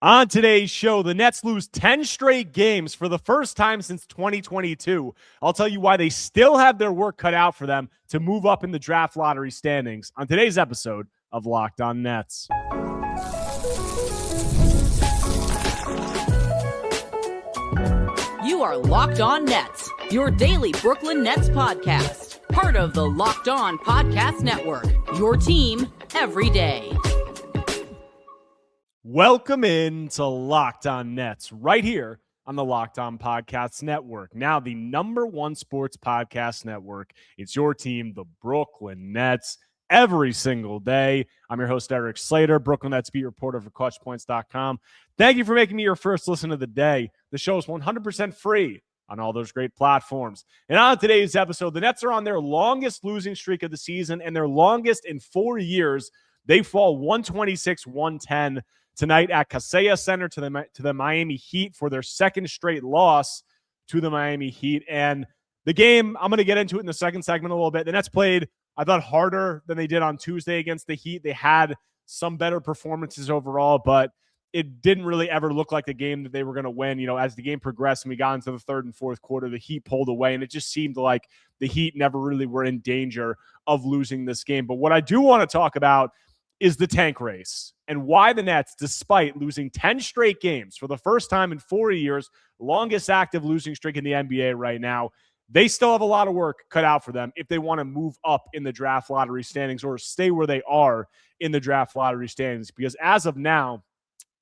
On today's show, the Nets lose 10 straight games for the first time since 2022. I'll tell you why they still have their work cut out for them to move up in the draft lottery standings on today's episode of Locked On Nets. You are Locked On Nets, your daily Brooklyn Nets podcast. Part of the Locked On Podcast Network, your team every day. Welcome in to Locked On Nets right here on the Locked On Podcast Network. Now the number one sports podcast network. It's your team, the Brooklyn Nets, every single day. I'm your host, Erik Slater, Brooklyn Nets beat reporter for ClutchPoints.com. Thank you for making me your first listen of the day. The show is 100% free on all those great platforms. And on today's episode, the Nets are on their longest losing streak of the season and their longest in 4 years. They fall 126-110 tonight at Kaseya Center to the Miami Heat for their second straight loss to the Miami Heat. And the game, I'm going to get into it in the second segment a little bit. The Nets played, I thought, harder than they did on Tuesday against the Heat. They had some better performances overall, but it didn't really ever look like the game that they were going to win. You know, as the game progressed and we got into the third and fourth quarter, the Heat pulled away, and it just seemed like the Heat never really were in danger of losing this game. But what I do want to talk about is the tank race and why the Nets, despite losing 10 straight games for the first time in 4 years, longest active losing streak in the NBA right now, they still have a lot of work cut out for them if they want to move up in the draft lottery standings or stay where they are in the draft lottery standings. Because as of now,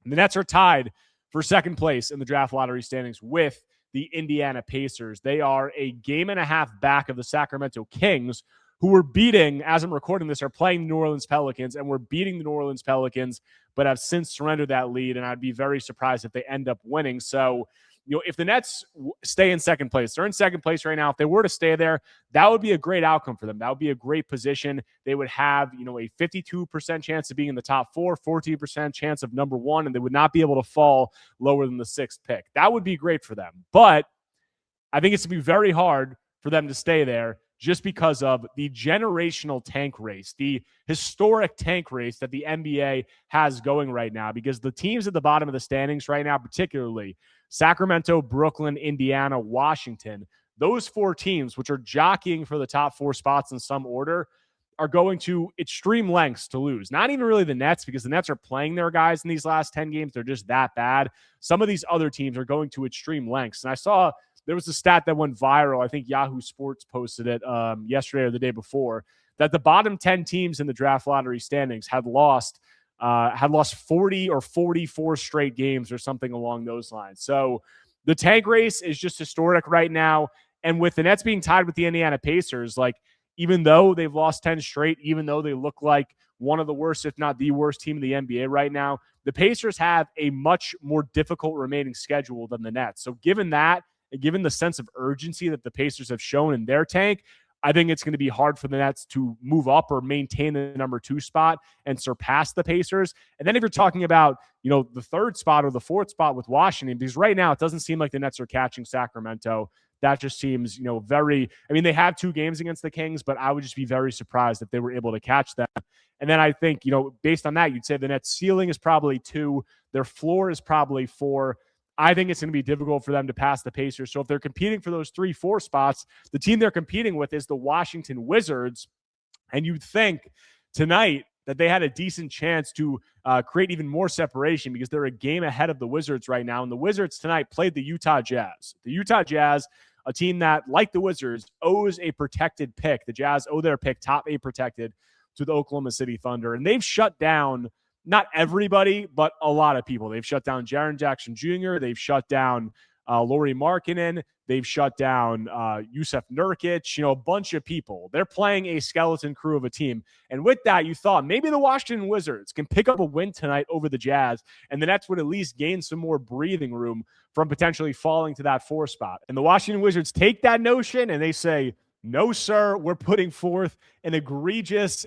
the Nets are tied for second place in the draft lottery standings with the Indiana Pacers. They are a game and a half back of the Sacramento Kings, who were beating, as I'm recording this, are playing the New Orleans Pelicans, and we're beating the New Orleans Pelicans, but have since surrendered that lead, and I'd be very surprised if they end up winning. So, you know, if the Nets stay in second place, they're in second place right now. If they were to stay there, that would be a great outcome for them. That would be a great position. They would have, you know, a 52% chance of being in the top four, 14% chance of number one, and they would not be able to fall lower than the sixth pick. That would be great for them. But I think it's going to be very hard for them to stay there, just because of the generational tank race, the historic tank race that the NBA has going right now, because the teams at the bottom of the standings right now, particularly Sacramento, Brooklyn, Indiana, Washington, those four teams, which are jockeying for the top four spots in some order, are going to extreme lengths to lose. Not even really the Nets, because the Nets are playing their guys in these last 10 games. They're just that bad. Some of these other teams are going to extreme lengths. And I saw there was a stat that went viral. I think Yahoo Sports posted it yesterday or the day before, that the bottom 10 teams in the draft lottery standings had lost 40 or 44 straight games or something along those lines. So the tank race is just historic right now. And with the Nets being tied with the Indiana Pacers, like, even though they've lost 10 straight, even though they look like one of the worst, if not the worst team in the NBA right now, the Pacers have a much more difficult remaining schedule than the Nets. So given that, given the sense of urgency that the Pacers have shown in their tank, I think it's going to be hard for the Nets to move up or maintain the number 2 spot and surpass the Pacers. And then if you're talking about, you know, the third spot or the fourth spot with Washington, because right now it doesn't seem like the Nets are catching Sacramento. That just seems, you know, very, I mean, they have 2 games against the Kings, but I would just be very surprised if they were able to catch them. And then I think, you know, based on that, you'd say the Nets ceiling is probably 2. Their floor is probably 4. I think it's going to be difficult for them to pass the Pacers. So if they're competing for those 3-4 spots, the team they're competing with is the Washington Wizards. And you'd think tonight that they had a decent chance to create even more separation, because they're a game ahead of the Wizards right now. And the Wizards tonight played the Utah Jazz. The Utah Jazz, a team that, like the Wizards, owes a protected pick. The Jazz owe their pick, top 8 protected, to the Oklahoma City Thunder. And they've shut down not everybody, but a lot of people. They've shut down Jaren Jackson Jr. They've shut down Lauri Markkanen. They've shut down Jusuf Nurkic, you know, a bunch of people. They're playing a skeleton crew of a team. And with that, you thought maybe the Washington Wizards can pick up a win tonight over the Jazz, and the Nets would at least gain some more breathing room from potentially falling to that 4 spot. And the Washington Wizards take that notion and they say, no, sir, we're putting forth an aggressive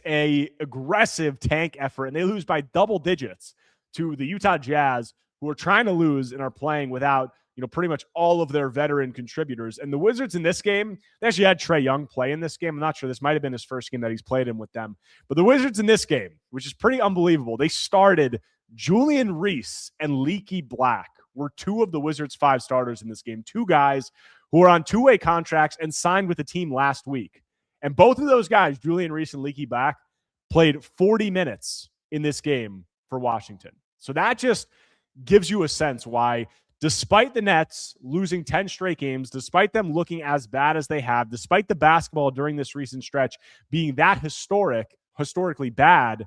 tank effort, and they lose by double digits to the Utah Jazz, who are trying to lose and are playing without, you know, pretty much all of their veteran contributors. And the Wizards in this game, they actually had Trae Young play in this game. I'm not sure. This might have been his first game that he's played in with them. But the Wizards in this game, which is pretty unbelievable, they started Julian Reese and Leaky Black were two of the Wizards' 5 starters in this game. Two guys who are on two-way contracts and signed with the team last week. And both of those guys, Julian Reese and Leaky Black, played 40 minutes in this game for Washington. So that just gives you a sense why, despite the Nets losing 10 straight games, despite them looking as bad as they have, despite the basketball during this recent stretch being that historically bad,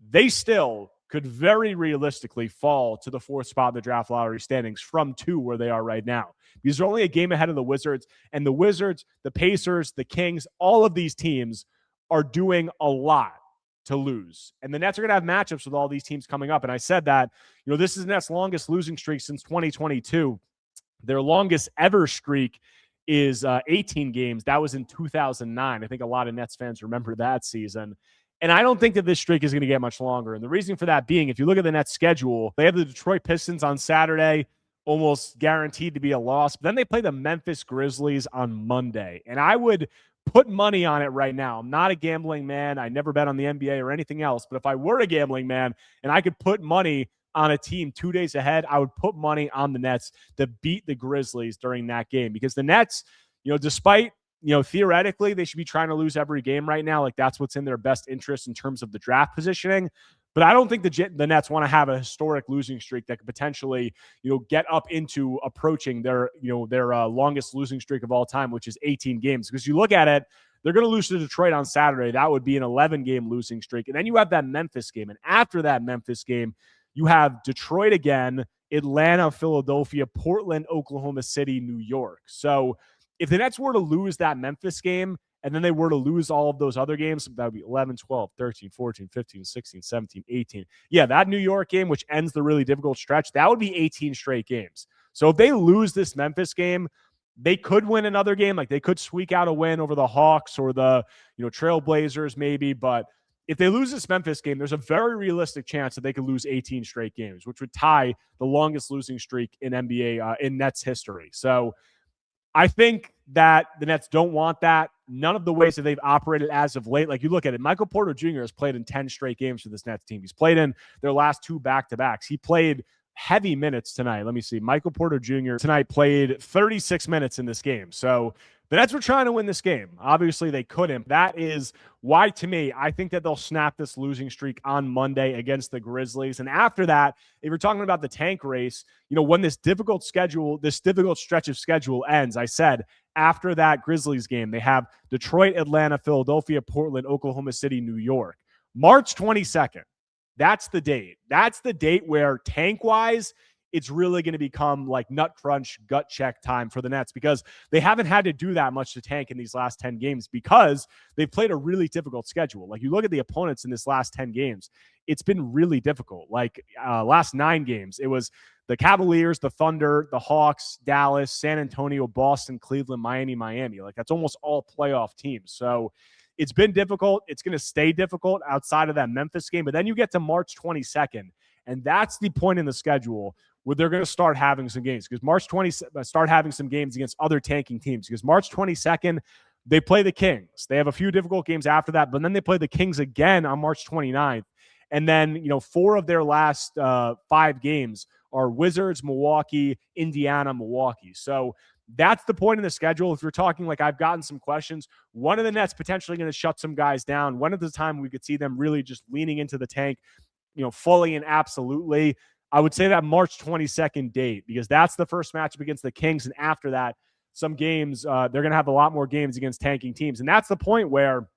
they still could very realistically fall to the 4th spot in the draft lottery standings from 2 where they are right now. Because they're only a game ahead of the Wizards, and the Wizards, the Pacers, the Kings, all of these teams are doing a lot to lose. And the Nets are going to have matchups with all these teams coming up. And I said that, this is the Nets' longest losing streak since 2022. Their longest ever streak is 18 games. That was in 2009. I think a lot of Nets fans remember that season. And I don't think that this streak is going to get much longer. And the reason for that being, if you look at the Nets schedule, they have the Detroit Pistons on Saturday, almost guaranteed to be a loss. But then they play the Memphis Grizzlies on Monday. And I would put money on it right now. I'm not a gambling man. I never bet on the NBA or anything else. But if I were a gambling man and I could put money on a team 2 days ahead, I would put money on the Nets to beat the Grizzlies during that game. Because the Nets, despite theoretically, they should be trying to lose every game right now. Like, that's what's in their best interest in terms of the draft positioning. But I don't think the Nets want to have a historic losing streak that could potentially, get up into approaching their longest losing streak of all time, which is 18 games. Because you look at it, they're going to lose to Detroit on Saturday. That would be an 11-game losing streak. And then you have that Memphis game. And after that Memphis game, you have Detroit again, Atlanta, Philadelphia, Portland, Oklahoma City, New York. So if the Nets were to lose that Memphis game and then they were to lose all of those other games, that would be 11, 12, 13, 14, 15, 16, 17, 18. Yeah, that New York game, which ends the really difficult stretch, that would be 18 straight games. So if they lose this Memphis game, they could win another game. Like, they could squeak out a win over the Hawks or the Trailblazers maybe. But if they lose this Memphis game, there's a very realistic chance that they could lose 18 straight games, which would tie the longest losing streak in NBA in Nets history. So I think that the Nets don't want that. None of the ways that they've operated as of late, like, you look at it, Michael Porter Jr. has played in 10 straight games for this Nets team. He's played in their last 2 back-to-backs. He played heavy minutes tonight. Let me see. Michael Porter Jr. tonight played 36 minutes in this game. So the Nets were trying to win this game. Obviously, they couldn't. That is why, to me, I think that they'll snap this losing streak on Monday against the Grizzlies. And after that, if you're talking about the tank race, when this difficult stretch of schedule ends, I said, after that Grizzlies game, they have Detroit, Atlanta, Philadelphia, Portland, Oklahoma City, New York. March 22nd. That's the date. That's the date where, tank-wise, it's really going to become like nut crunch, gut check time for the Nets, because they haven't had to do that much to tank in these last 10 games because they've played a really difficult schedule. Like, you look at the opponents in this last 10 games, it's been really difficult. Like, last 9 games, it was the Cavaliers, the Thunder, the Hawks, Dallas, San Antonio, Boston, Cleveland, Miami. Like, that's almost all playoff teams. So it's been difficult. It's going to stay difficult outside of that Memphis game. But then you get to March 22nd, and that's the point in the schedule where they're going to start having some games, because start having some games against other tanking teams, because March 22nd, they play the Kings. They have a few difficult games after that, but then they play the Kings again on March 29th. And then, 4 of their last 5 games are Wizards, Milwaukee, Indiana, Milwaukee. So that's the point in the schedule. If you're talking like, I've gotten some questions, one of the Nets potentially going to shut some guys down. One of the time we could see them really just leaning into the tank, fully and absolutely. I would say that March 22nd date, because that's the first matchup against the Kings. And after that, some games, they're going to have a lot more games against tanking teams. And that's the point where,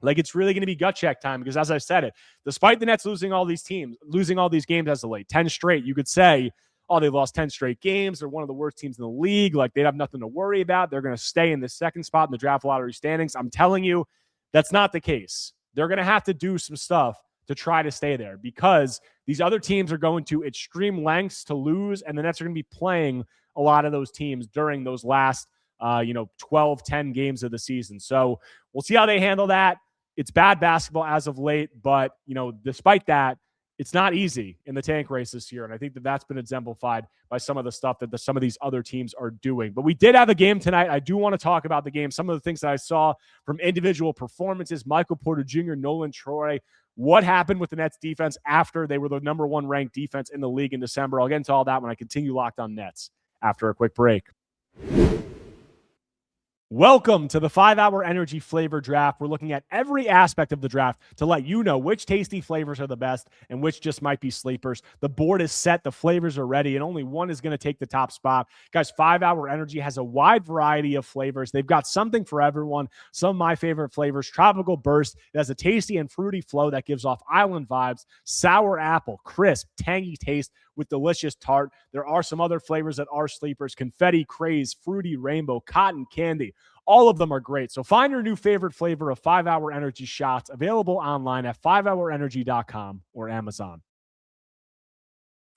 like, it's really going to be gut check time, because, as I said it, despite the Nets losing all these games as of late, 10 straight, you could say, oh, they lost 10 straight games. They're one of the worst teams in the league. Like, they'd have nothing to worry about. They're going to stay in the second spot in the draft lottery standings. I'm telling you, that's not the case. They're going to have to do some stuff to try to stay there, because these other teams are going to extreme lengths to lose, and the Nets are going to be playing a lot of those teams during those last 12, 10 games of the season. So we'll see how they handle that. It's bad basketball as of late, but despite that, it's not easy in the tank race this year. And I think that that's been exemplified by some of the stuff that some of these other teams are doing. But we did have a game tonight. I do want to talk about the game. Some of the things that I saw from individual performances, Michael Porter Jr., Nolan Troy, what happened with the Nets defense after they were the number one ranked defense in the league in December. I'll get into all that when I continue Locked On Nets after a quick break. Welcome to the 5-Hour Energy Flavor Draft. We're looking at every aspect of the draft to let you know which tasty flavors are the best and which just might be sleepers. The board is set. The flavors are ready, and only one is going to take the top spot. Guys, 5-Hour Energy has a wide variety of flavors. They've got something for everyone. Some of my favorite flavors, Tropical Burst. It has a tasty and fruity flow that gives off island vibes. Sour Apple, crisp, tangy taste with delicious tart. There are some other flavors that are sleepers: Confetti, Craze, Fruity Rainbow, Cotton Candy. All of them are great. So find your new favorite flavor of 5-Hour Energy shots, available online at 5hourenergy.com or Amazon.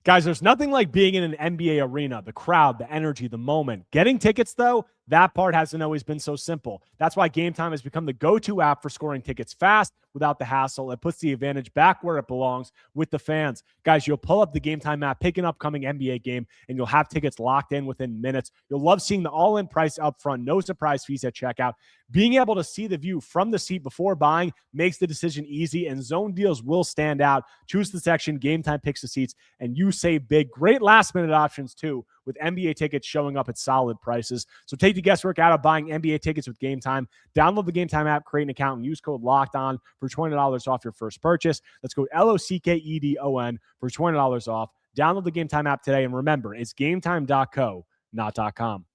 Guys, there's nothing like being in an NBA arena, the crowd, the energy, the moment. Getting tickets, though, that part hasn't always been so simple. That's why Game Time has become the go-to app for scoring tickets fast without the hassle. It puts the advantage back where it belongs, with the fans. Guys, you'll pull up the Game Time app, pick an upcoming NBA game, and you'll have tickets locked in within minutes. You'll love seeing the all-in price up front, no surprise fees at checkout. Being able to see the view from the seat before buying makes the decision easy, and zone deals will stand out. Choose the section, Game Time picks the seats, and you save big. Great last-minute options, too, with NBA tickets showing up at solid prices. So take the guesswork out of buying NBA tickets with Game Time. Download the Game Time app, create an account, and use code LOCKEDON for $20 off your first purchase. Let's go LOCKEDON for $20 off. Download the Game Time app today, and remember, it's gametime.co, not .com.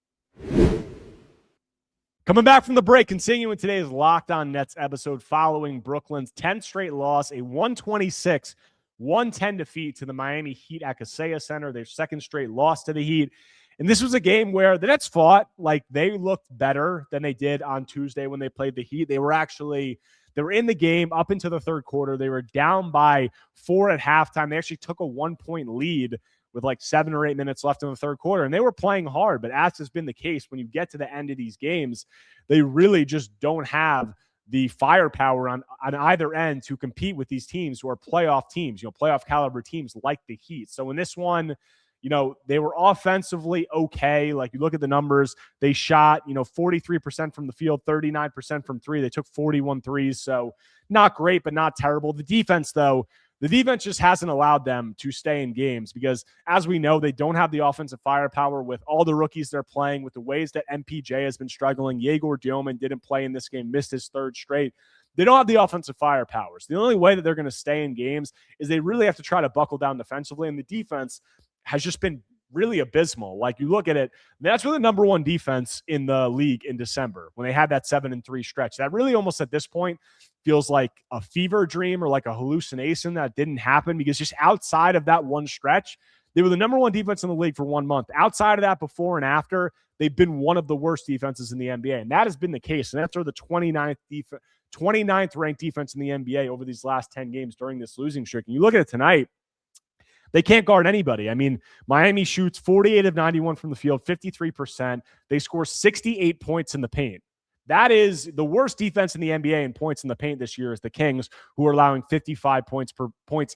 Coming back from the break, continuing today's Locked On Nets episode following Brooklyn's 10th straight loss, a 126-110 defeat to the Miami Heat at Kaseya Center, their second straight loss to the Heat. And this was a game where the Nets fought. Like, they looked better than they did on Tuesday when they played the Heat. They were in the game up into the third quarter. They were down by 4 at halftime. They actually took a 1-point lead with like 7 or 8 minutes left in the third quarter, and they were playing hard. But as has been the case, when you get to the end of these games, they really just don't have the firepower on either end to compete with these teams who are playoff teams, playoff caliber teams like the Heat. So in this one, they were offensively okay. Like, you look at the numbers, they shot, 43% from the field, 39% from three. They took 41 threes. So not great, but not terrible. The defense, though, the defense just hasn't allowed them to stay in games because, as we know, they don't have the offensive firepower with all the rookies they're playing, with the ways that MPJ has been struggling. Yegor Dioman didn't play in this game, missed his third straight. They don't have the offensive firepower. So the only way that they're going to stay in games is they really have to try to buckle down defensively, and the defense has just been really abysmal. Like, you look at it, that's really the number one defense in the league in December when they had that 7-3 stretch. That really almost at this point feels like a fever dream or like a hallucination that didn't happen, because just outside of that one stretch, they were the number one defense in the league for 1 month. Outside of that, before and after, they've been one of the worst defenses in the NBA, and that has been the case. And that's the 29th ranked defense in the NBA over these last 10 games during this losing streak. And you look at it tonight, they can't guard anybody. I mean, Miami shoots 48 of 91 from the field, 53%. They score 68 points in the paint. That is the worst defense in the NBA in points in the paint this year, is the Kings, who are allowing 55 points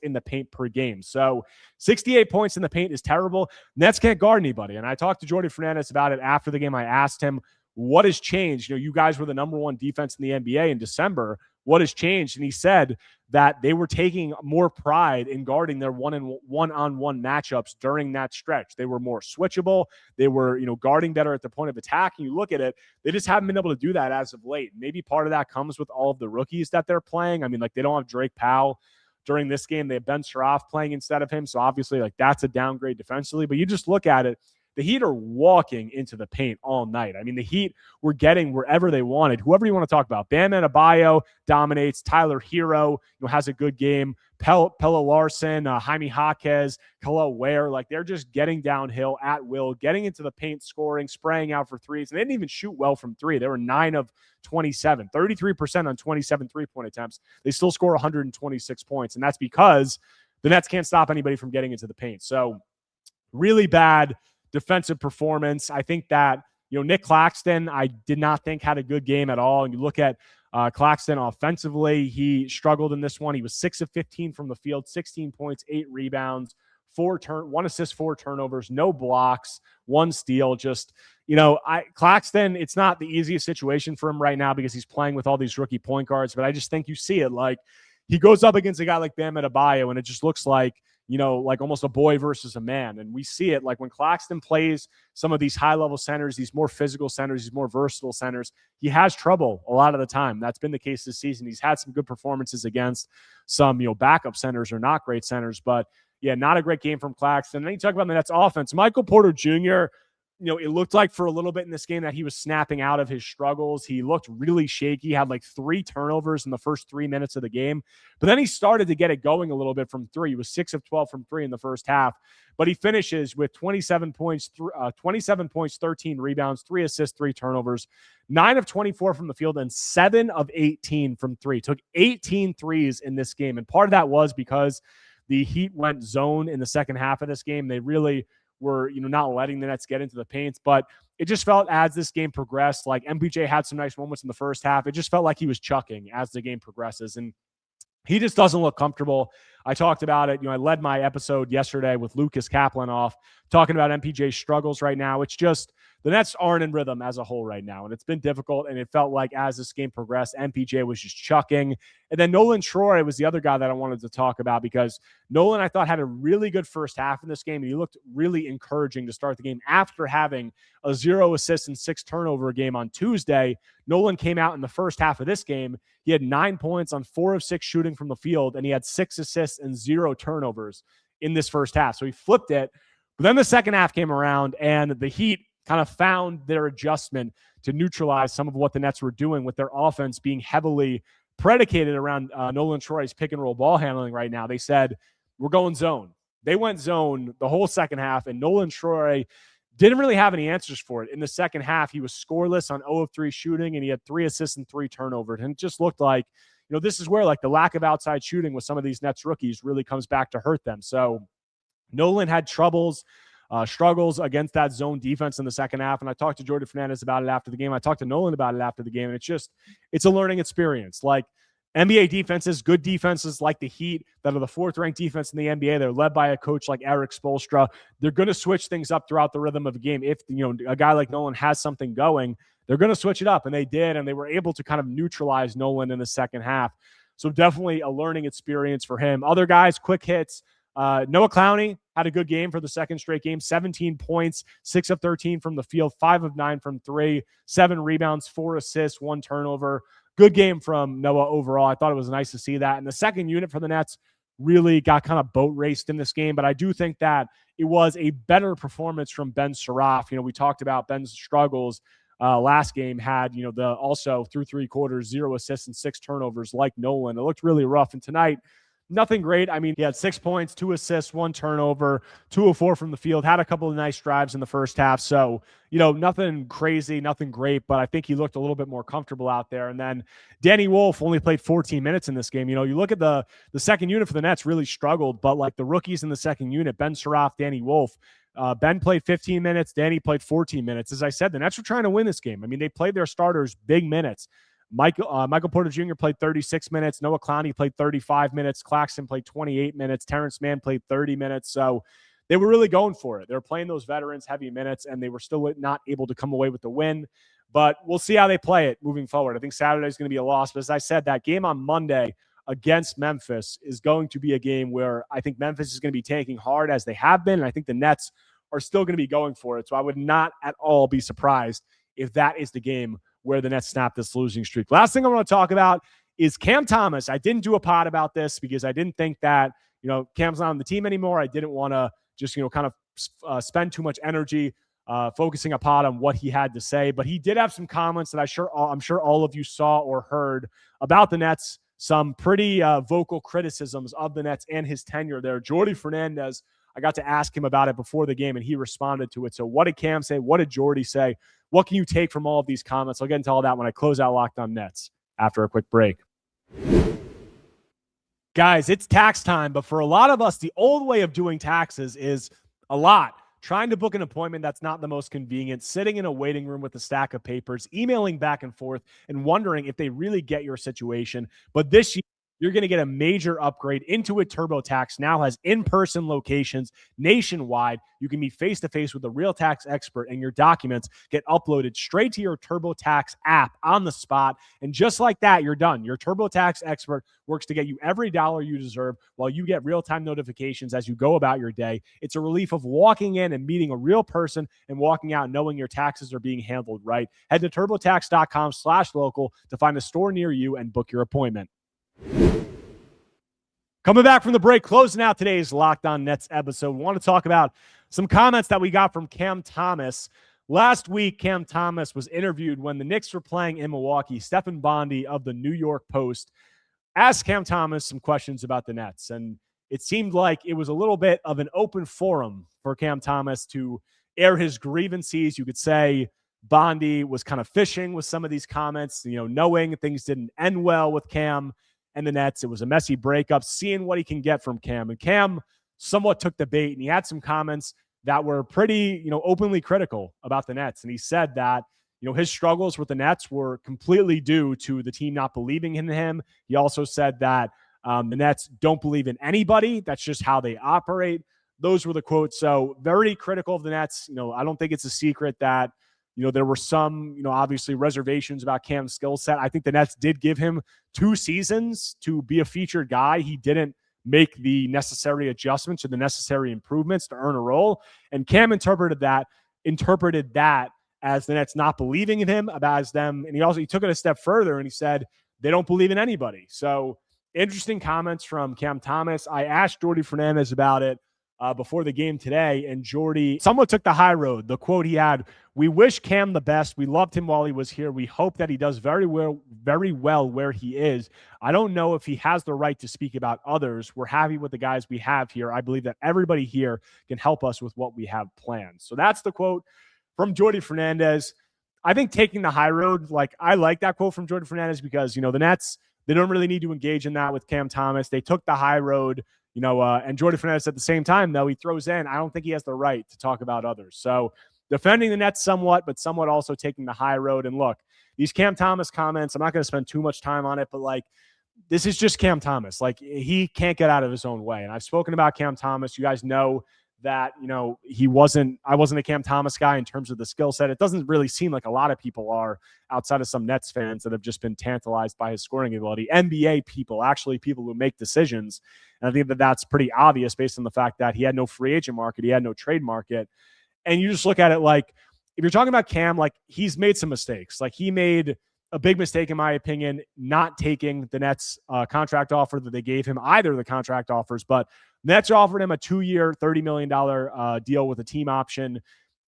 in the paint per game. So 68 points in the paint is terrible. Nets can't guard anybody. And I talked to Jordi Fernandez about it after the game. I asked him, what has changed? You guys were the number one defense in the NBA in December. What has changed? And he said that they were taking more pride in guarding their one-on-one matchups during that stretch. They were more switchable. They were, guarding better at the point of attack. And you look at it, they just haven't been able to do that as of late. Maybe part of that comes with all of the rookies that they're playing. I mean, like, they don't have Drake Powell during this game. They have Ben Sharaf playing instead of him. So obviously, like, that's a downgrade defensively. But you just look at it, the Heat are walking into the paint all night. I mean, the Heat were getting wherever they wanted. Whoever you want to talk about. Bam Adebayo dominates. Tyler Hero, has a good game. Pella Larson, Jaime Jaquez, Khalil Ware. Like, they're just getting downhill at will, getting into the paint, scoring, spraying out for threes. And they didn't even shoot well from three. They were 9 of 27, 33% on 27 three-point attempts. They still score 126 points. And that's because the Nets can't stop anybody from getting into the paint. So really bad defensive performance. I think that, Nick Claxton, I did not think had a good game at all. And you look at Claxton offensively, he struggled in this one. He was 6 of 15 from the field, 16 points, 8 rebounds, 1 assist, 4 turnovers, no blocks, 1 steal. Just, Claxton, it's not the easiest situation for him right now because he's playing with all these rookie point guards, but I just think you see it. Like, he goes up against a guy like Bam Adebayo, and it just looks like, like almost a boy versus a man. And we see it like when Claxton plays some of these high-level centers, these more physical centers, these more versatile centers, he has trouble a lot of the time. That's been the case this season. He's had some good performances against some, backup centers or not great centers, but yeah, not a great game from Claxton. And then you talk about the Nets offense. Michael Porter Jr., it looked like for a little bit in this game that he was snapping out of his struggles. He looked really shaky, had like 3 turnovers in the first 3 minutes of the game. But then he started to get it going a little bit from 3. He was 6 of 12 from 3 in the first half. But he finishes with 27 points, 13 rebounds, 3 assists, 3 turnovers, 9 of 24 from the field, and 7 of 18 from 3. Took 18 threes in this game. And part of that was because the Heat went zone in the second half of this game. They really were, not letting the Nets get into the paint, but it just felt as this game progressed, like MPJ had some nice moments in the first half. It just felt like he was chucking as the game progresses, and he just doesn't look comfortable. I talked about it. I led my episode yesterday with Lucas Kaplan off talking about MPJ's struggles right now. It's just the Nets aren't in rhythm as a whole right now, and it's been difficult, and it felt like as this game progressed, MPJ was just chucking. And then Nolan Troy was the other guy that I wanted to talk about because Nolan, I thought, had a really good first half in this game, and he looked really encouraging to start the game. After having a 0 assist and 6 turnover game on Tuesday, Nolan came out in the first half of this game. He had 9 points on 4 of 6 shooting from the field, and he had 6 assists and 0 turnovers in this first half. So he flipped it. But then the second half came around, and the Heat kind of found their adjustment to neutralize some of what the Nets were doing with their offense being heavily predicated around Nolan Troy's pick and roll ball handling right now. They said, we're going zone. They went zone the whole second half, and Nolan Troy didn't really have any answers for it. In the second half, he was scoreless on 0 of 3 shooting, and he had 3 assists and 3 turnovers. And it just looked like, this is where like the lack of outside shooting with some of these Nets rookies really comes back to hurt them. So Nolan had struggles against that zone defense in the second half. And I talked to Jordan Fernandez about it after the game. I talked to Nolan about it after the game. And it's a learning experience. Like NBA defenses, good defenses like the Heat that are the 4th ranked defense in the NBA, they're led by a coach like Erik Spoelstra. They're going to switch things up throughout the rhythm of the game. If, a guy like Nolan has something going, they're going to switch it up. And they did. And they were able to kind of neutralize Nolan in the second half. So definitely a learning experience for him. Other guys, quick hits. Noah Clowney had a good game for the second straight game, 17 points, 6 of 13 from the field, 5 of 9 from 3, 7 rebounds, 4 assists, 1 turnover. Good game from Noah overall. I thought it was nice to see that. And the second unit for the Nets really got kind of boat raced in this game, but I do think that it was a better performance from Ben Saraf. We talked about Ben's struggles last game, had, also through 3 quarters, 0 assists and 6 turnovers like Nolan. It looked really rough. And tonight, nothing great. I mean, he had 6 points, 2 assists, 1 turnover, 2 of 4 from the field, had a couple of nice drives in the first half. So, nothing crazy, nothing great, but I think he looked a little bit more comfortable out there. And then Danny Wolf only played 14 minutes in this game. You look at the second unit for the Nets really struggled, but like the rookies in the second unit, Ben Saraf, Danny Wolf, Ben played 15 minutes, Danny played 14 minutes. As I said, the Nets were trying to win this game. I mean, they played their starters big minutes. Michael Porter Jr. played 36 minutes. Noah Clowney played 35 minutes. Claxton played 28 minutes. Terrence Mann played 30 minutes. So they were really going for it. They were playing those veterans heavy minutes, and they were still not able to come away with the win. But we'll see how they play it moving forward. I think Saturday is going to be a loss. But as I said, that game on Monday against Memphis is going to be a game where I think Memphis is going to be tanking hard as they have been. And I think the Nets are still going to be going for it. So I would not at all be surprised if that is the game where the Nets snap this losing streak. Last thing I want to talk about is Cam Thomas. I didn't do a pod about this because I didn't think that, Cam's not on the team anymore. I didn't want to just, kind of spend too much energy focusing a pod on what he had to say. But he did have some comments that I'm sure all of you saw or heard about the Nets, some pretty vocal criticisms of the Nets and his tenure there. Jordy Fernandez, I got to ask him about it before the game, and he responded to it. So what did Cam say? What did Jordy say? What can you take from all of these comments? I'll get into all that when I close out Locked On Nets after a quick break. Guys, it's tax time, but for a lot of us, the old way of doing taxes is a lot. trying to book an appointment that's not the most convenient, sitting in a waiting room with a stack of papers, emailing back and forth, and wondering if they really get your situation. But this year, you're going to get a major upgrade. Intuit TurboTax now has in-person locations nationwide. You can meet face-to-face with a real tax expert, and your documents get uploaded straight to your TurboTax app on the spot. And just like that, you're done. Your TurboTax expert works to get you every dollar you deserve while you get real-time notifications as you go about your day. It's a relief of walking in and meeting a real person and walking out knowing your taxes are being handled right. Head to TurboTax.com/local to find a store near you and book your appointment. Coming back from the break, closing out today's Locked On Nets episode, we want to talk about some comments that we got from Cam Thomas. Last week, Cam Thomas was interviewed when the Knicks were playing in Milwaukee. Stephen Bondy of the New York Post asked Cam Thomas some questions about the Nets, and it seemed like it was a little bit of an open forum for Cam Thomas to air his grievances. You could say Bondy was kind of fishing with some of these comments, knowing things didn't end well with Cam and the Nets. It was a messy breakup, seeing what he can get from Cam. And Cam somewhat took the bait, and he had some comments that were pretty, openly critical about the Nets. And he said that, his struggles with the Nets were completely due to the team not believing in him. He also said that the Nets don't believe in anybody. That's just how they operate. Those were the quotes. So very critical of the Nets. I don't think it's a secret that, there were some, obviously reservations about Cam's skill set. I think the Nets did give him 2 seasons to be a featured guy. He didn't make the necessary adjustments or the necessary improvements to earn a role. And Cam interpreted that as the Nets not believing in him, as them. And he took it a step further and he said, they don't believe in anybody. So interesting comments from Cam Thomas. I asked Jordy Fernandez about it before the game today, and Jordy somewhat took the high road. The quote he had: "We wish Cam the best. We loved him while he was here. We hope that he does very well where he is. I don't know if he has the right to speak about others. We're happy with the guys we have here. I believe that everybody here can help us with what we have planned." So that's the quote from Jordy Fernandez. I think taking the high road, I like that quote from Jordy Fernandez because, the Nets, they don't really need to engage in that with Cam Thomas. They took the high road. And Jordy Fernandez at the same time, though, he throws in, I don't think he has the right to talk about others. So defending the Nets somewhat, but somewhat also taking the high road. And look, these Cam Thomas comments, I'm not going to spend too much time on it, but this is just Cam Thomas. He can't get out of his own way. And I've spoken about Cam Thomas. You guys know that, I wasn't a Cam Thomas guy in terms of the skill set. It doesn't really seem like a lot of people are, outside of some Nets fans that have just been tantalized by his scoring ability. NBA people, actually people who make decisions. And I think that that's pretty obvious based on the fact that he had no free agent market. He had no trade market. And you just look at it if you're talking about Cam, he's made some mistakes. He made a big mistake, in my opinion, not taking the Nets contract offer that they gave him, either of the contract offers, but Nets offered him a 2-year, $30 million deal with a team option.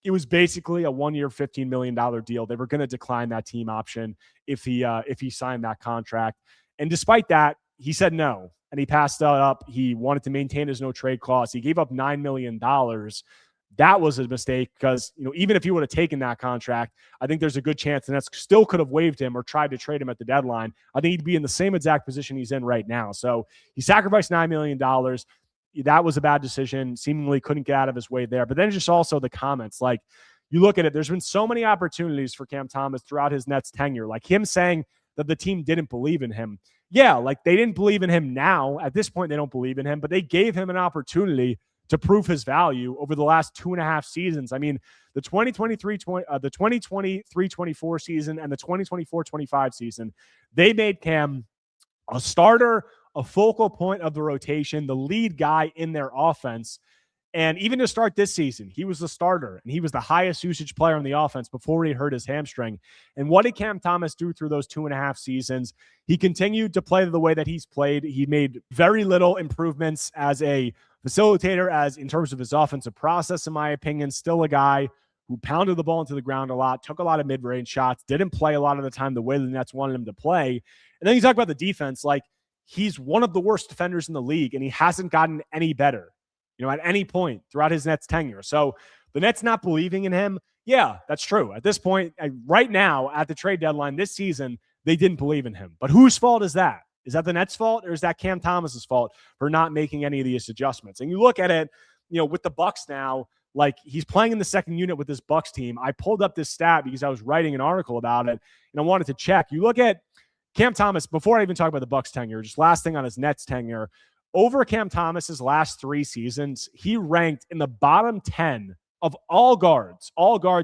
It was basically a 1-year, $15 million deal. They were going to decline that team option if he signed that contract. And despite that, he said no, and he passed that up. He wanted to maintain his no trade clause. He gave up $9 million. That was a mistake because, even if he would have taken that contract, I think there's a good chance the Nets still could have waived him or tried to trade him at the deadline. I think he'd be in the same exact position he's in right now. So he sacrificed $9 million. That was a bad decision. Seemingly couldn't get out of his way there. But then just also the comments. You look at it, there's been so many opportunities for Cam Thomas throughout his Nets tenure. Him saying that the team didn't believe in him. Yeah, they didn't believe in him now. At this point, they don't believe in him, but they gave him an opportunity to prove his value over the last 2.5 seasons. I mean, the 2023-24 season and the 2024-25 season, they made Cam a starter, a focal point of the rotation, the lead guy in their offense. And even to start this season, he was the starter and he was the highest usage player on the offense before he hurt his hamstring. And what did Cam Thomas do through those 2.5 seasons? He continued to play the way that he's played. He made very little improvements as a facilitator, as in terms of his offensive process, in my opinion. Still a guy who pounded the ball into the ground a lot, took a lot of mid-range shots, didn't play a lot of the time the way the Nets wanted him to play. And then you talk about the defense, he's one of the worst defenders in the league, and he hasn't gotten any better, at any point throughout his Nets tenure. So the Nets not believing in him, yeah, that's true. At this point, right now, at the trade deadline this season, they didn't believe in him. But whose fault is that? Is that the Nets' fault, or is that Cam Thomas's fault for not making any of these adjustments? And you look at it, with the Bucks now, Like, he's playing in the second unit with this Bucks team. I pulled up this stat because I was writing an article about it, and I wanted to check. You look at Cam Thomas, before I even talk about the Bucks tenure, just last thing on his Nets tenure, over Cam Thomas's last 3 seasons, he ranked in the bottom 10 of all guards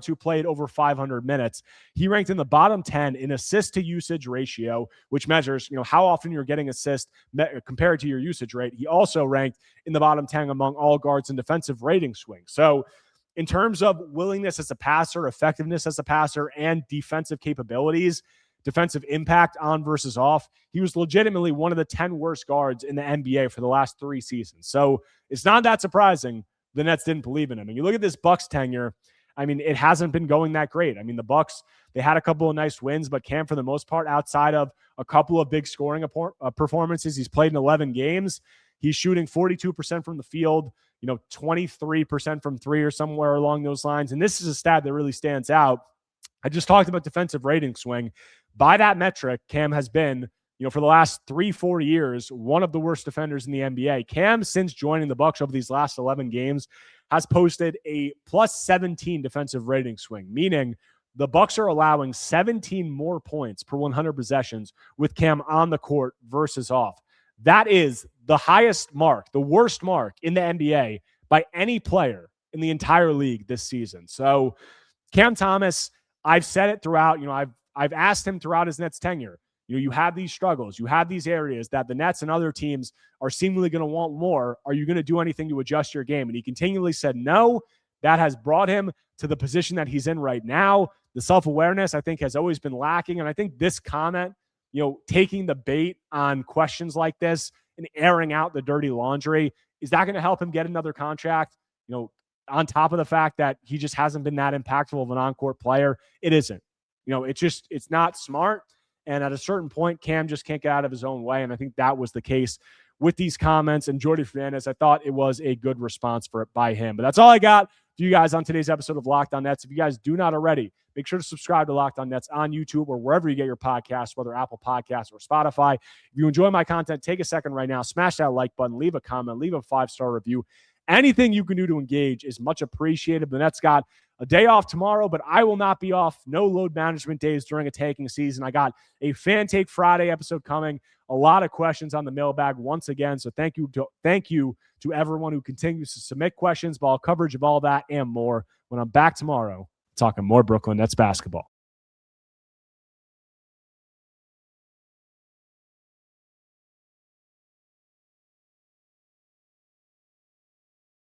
who played over 500 minutes. He ranked in the bottom 10 in assist to usage ratio, which measures, how often you're getting assists compared to your usage rate. He also ranked in the bottom 10 among all guards in defensive rating swing. So in terms of willingness as a passer, effectiveness as a passer, and defensive capabilities, defensive impact on versus off, he was legitimately one of the 10 worst guards in the NBA for the last 3 seasons. So it's not that surprising the Nets didn't believe in him. And you look at this Bucks tenure, I mean, it hasn't been going that great. I mean, the Bucks, they had a couple of nice wins, but Cam, for the most part, outside of a couple of big scoring performances, he's played in 11 games. He's shooting 42% from the field, 23% from 3 or somewhere along those lines. And this is a stat that really stands out. I just talked about defensive rating swing. By that metric, Cam has been, for the last 3-4 years, one of the worst defenders in the NBA. Cam, since joining the Bucks over these last 11 games, has posted a plus 17 defensive rating swing, meaning the Bucks are allowing 17 more points per 100 possessions with Cam on the court versus off. That is the highest mark, the worst mark in the NBA by any player in the entire league this season. So Cam Thomas, I've said it throughout, I've asked him throughout his Nets tenure, you have these struggles, you have these areas that the Nets and other teams are seemingly going to want more. Are you going to do anything to adjust your game? And he continually said no. That has brought him to the position that he's in right now. The self-awareness, I think, has always been lacking. And I think this comment, taking the bait on questions like this and airing out the dirty laundry, is that going to help him get another contract? On top of the fact that he just hasn't been that impactful of an on-court player, it isn't. It's not smart. And at a certain point, Cam just can't get out of his own way. And I think that was the case with these comments. And Jordy Fernandez, I thought it was a good response by him. But that's all I got for you guys on today's episode of Locked On Nets. If you guys do not already, make sure to subscribe to Locked On Nets on YouTube or wherever you get your podcasts, whether Apple Podcasts or Spotify. If you enjoy my content, take a second right now, smash that like button, leave a comment, leave a 5-star review. Anything you can do to engage is much appreciated. The Nets got a day off tomorrow, but I will not be off. No load management days during a tanking season. I got a Fan Take Friday episode coming. A lot of questions on the mailbag once again. So thank you to everyone who continues to submit questions, ball coverage of all that and more. When I'm back tomorrow, talking more Brooklyn Nets basketball.